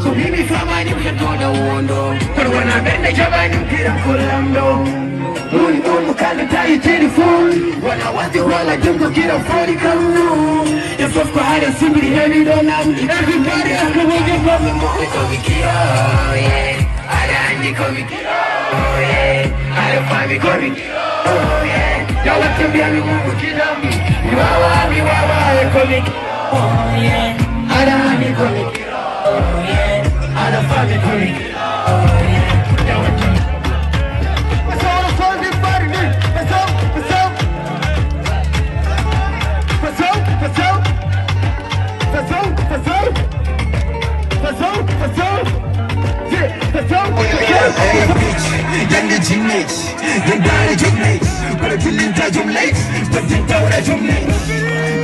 So mimi famani ukatoda uondo kwa wana bende jabani kila kolando Unu kana tayi telefoni wana wazi wala jungo kila fori kamu If of kohara simply heavy don't everybody akawaje kwa mimo Komikio yeah Arandi komikio yeah Arafami komikio yeah Yawa tembia mimungu kidamu Miwawa komikio yeah Arandi komikio yeah Arafami komikio yeah Hey bitch, yange teenage, yandare teenage, but tilinta teenage, but tinta teenage.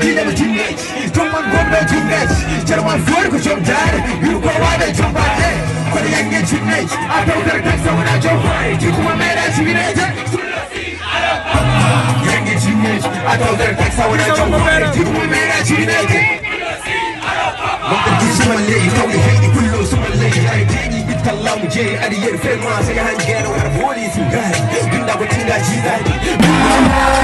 Kila teenage, don't want go to teenage. Jarman for go jump down, you go away jump out. But yange teenage, I don't care that someone I jump right. You come and ask me that. Yange teenage, I don't care that someone I jump right. You come and ask me that. Somebody, you know we hate it, we lose somebody. I didn't get the long J. I didn't get I say I get over the bodies in guy. You know what you got, you got it.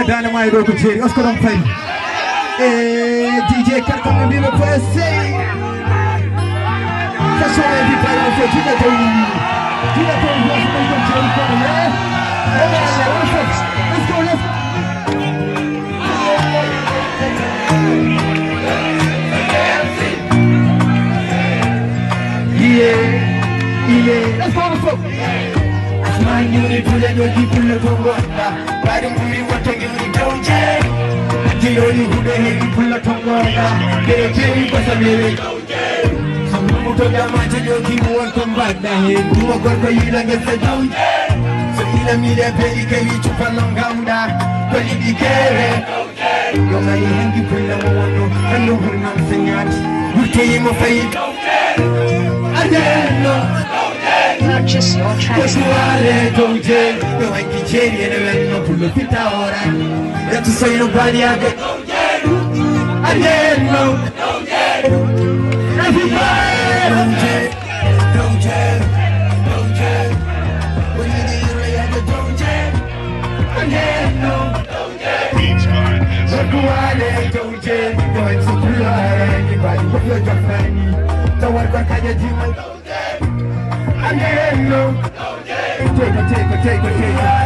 Dynamite go to let's go and play. DJ can come and be the first say. That's all everybody for do that. Do that for let's go, let's go. Yeah, let's go, let's go. My unit to let you people look over. I don't really want to give you don't check. The only who they hate people look over. They pay for some lyric. Some people to the man you keep on come back. You are going to you and get the don't check. So in a media pay can you chop along ganda. But if you care, you're my hand you pull them on. And no one else in yet. You came of a don't check. I don't know. Purchase your track. Don't like the cherry and no pull up it out. That's to say nobody I get. I didn't know. Everybody don't tell. When you need to lay at the don't tell. I didn't know. So go on and don't tell. Going to pull out anybody with your job money. Don't want to catch a demon. I didn't know. Take it.